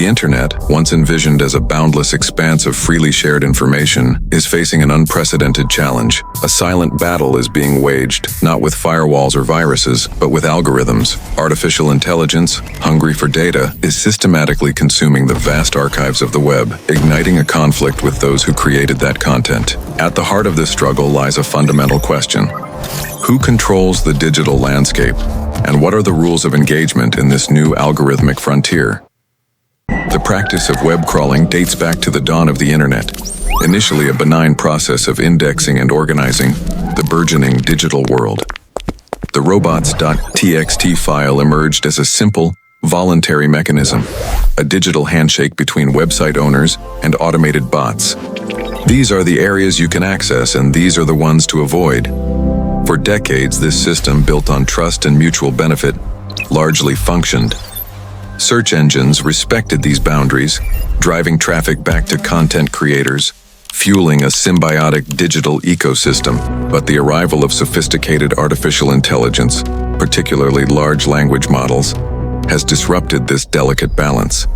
The internet, once envisioned as a boundless expanse of freely shared information, is facing an unprecedented challenge. A silent battle is being waged, not with firewalls or viruses, but with algorithms. Artificial intelligence, hungry for data, is systematically consuming the vast archives of the web, igniting a conflict with those who created that content. At the heart of this struggle lies a fundamental question. Who controls the digital landscape? And what are the rules of engagement in this new algorithmic frontier? The practice of web crawling dates back to the dawn of the internet. Initially a benign process of indexing and organizing the burgeoning digital world. The Robots.txt file emerged as a simple, voluntary mechanism, a digital handshake between website owners and automated bots. These are the areas you can access, and these are the ones to avoid. For decades, this system, built on trust and mutual benefit, largely functioned. Search engines respected these boundaries, driving traffic back to content creators, fueling a symbiotic digital ecosystem. But the arrival of sophisticated artificial intelligence, particularly large language models, has disrupted this delicate balance.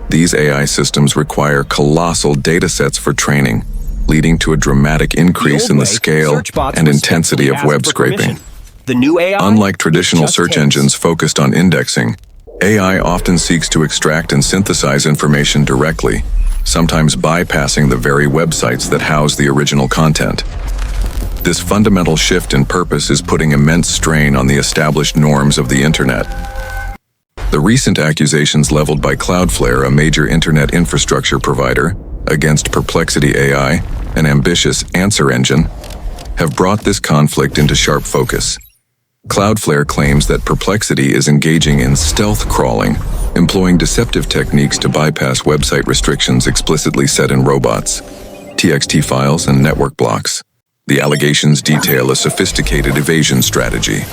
These AI systems require colossal datasets for training, leading to a dramatic increase in the scale and intensity of web scraping. Unlike traditional search engines focused on indexing, AI often seeks to extract and synthesize information directly, sometimes bypassing the very websites that house the original content. This fundamental shift in purpose is putting immense strain on the established norms of the internet. The recent accusations leveled by Cloudflare, a major internet infrastructure provider, against Perplexity AI, an ambitious answer engine, have brought this conflict into sharp focus. Cloudflare claims that Perplexity is engaging in stealth crawling, employing deceptive techniques to bypass website restrictions explicitly set in robots.txt files and network blocks. The allegations detail a sophisticated evasion strategy.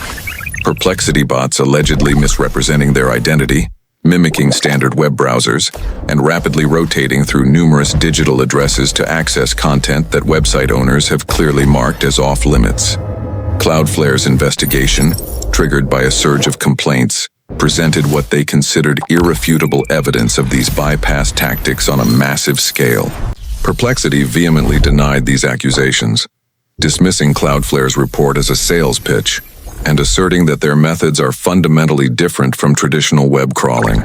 Perplexity bots allegedly misrepresenting their identity, mimicking standard web browsers, and rapidly rotating through numerous digital addresses to access content that website owners have clearly marked as off-limits. Cloudflare's investigation, triggered by a surge of complaints, presented what they considered irrefutable evidence of these bypass tactics on a massive scale. Perplexity vehemently denied these accusations, dismissing Cloudflare's report as a sales pitch, and asserting that their methods are fundamentally different from traditional web crawling.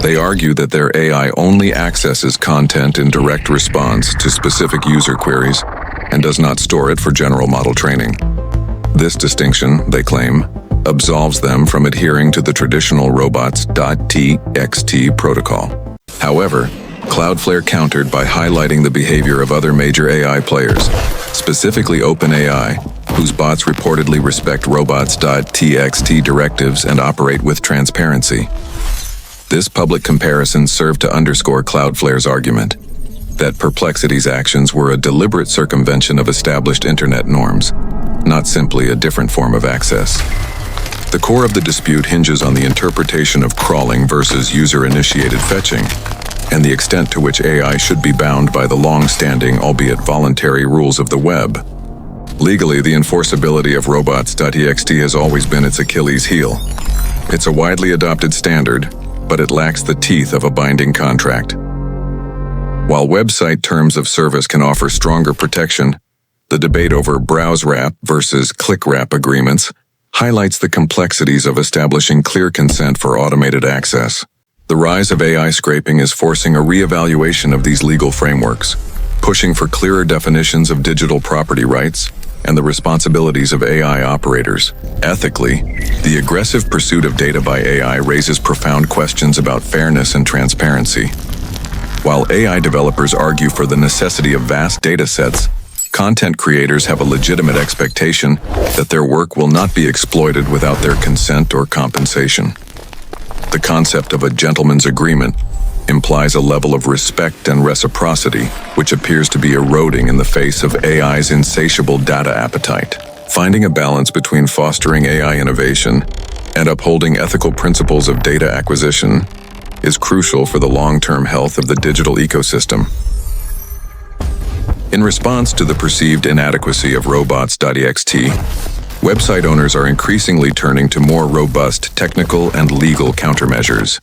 They argue that their AI only accesses content in direct response to specific user queries and does not store it for general model training. This distinction, they claim, absolves them from adhering to the traditional Robots.txt protocol. However, Cloudflare countered by highlighting the behavior of other major AI players, specifically OpenAI, whose bots reportedly respect Robots.txt directives and operate with transparency. This public comparison served to underscore Cloudflare's argument that Perplexity's actions were a deliberate circumvention of established internet norms, not simply a different form of access. The core of the dispute hinges on the interpretation of crawling versus user-initiated fetching, and the extent to which AI should be bound by the long-standing, albeit voluntary, rules of the web. Legally, the enforceability of Robots.txt has always been its Achilles heel. It's a widely adopted standard, but it lacks the teeth of a binding contract. While website terms of service can offer stronger protection, the debate over browse wrap versus click wrap agreements highlights the complexities of establishing clear consent for automated access. The rise of AI scraping is forcing a re-evaluation of these legal frameworks, pushing for clearer definitions of digital property rights and the responsibilities of AI operators. Ethically, the aggressive pursuit of data by AI raises profound questions about fairness and transparency. While AI developers argue for the necessity of vast data sets, content creators have a legitimate expectation that their work will not be exploited without their consent or compensation. The concept of a gentleman's agreement implies a level of respect and reciprocity which appears to be eroding in the face of AI's insatiable data appetite. Finding a balance between fostering AI innovation and upholding ethical principles of data acquisition is crucial for the long-term health of the digital ecosystem. In response to the perceived inadequacy of Robots.txt, website owners are increasingly turning to more robust technical and legal countermeasures.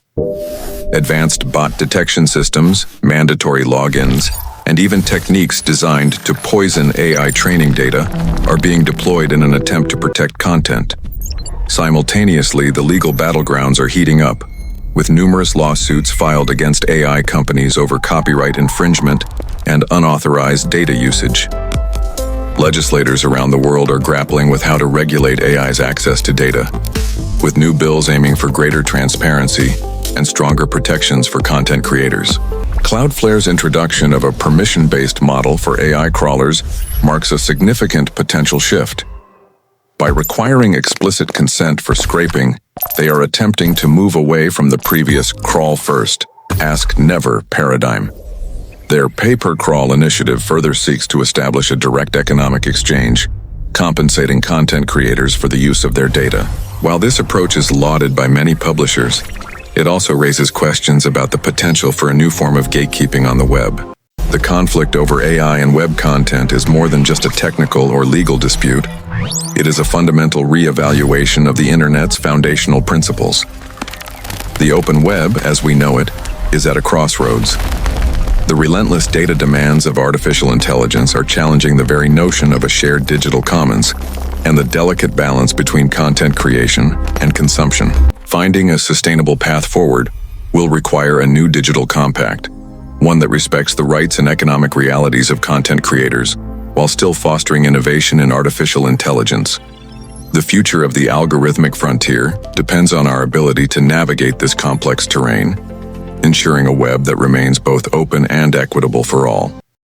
Advanced bot detection systems, mandatory logins, and even techniques designed to poison AI training data are being deployed in an attempt to protect content. Simultaneously, the legal battlegrounds are heating up, with numerous lawsuits filed against AI companies over copyright infringement and unauthorized data usage. Legislators around the world are grappling with how to regulate AI's access to data, with new bills aiming for greater transparency and stronger protections for content creators. Cloudflare's introduction of a permission-based model for AI crawlers marks a significant potential shift. By requiring explicit consent for scraping, they are attempting to move away from the previous crawl first, ask never paradigm. Their pay-per-crawl initiative further seeks to establish a direct economic exchange, compensating content creators for the use of their data. While this approach is lauded by many publishers, it also raises questions about the potential for a new form of gatekeeping on the web. The conflict over AI and web content is more than just a technical or legal dispute. It is a fundamental re-evaluation of the Internet's foundational principles. The open web, as we know it, is at a crossroads. The relentless data demands of artificial intelligence are challenging the very notion of a shared digital commons and the delicate balance between content creation and consumption. Finding a sustainable path forward will require a new digital compact, one that respects the rights and economic realities of content creators while still fostering innovation in artificial intelligence. The future of the algorithmic frontier depends on our ability to navigate this complex terrain, ensuring a web that remains both open and equitable for all.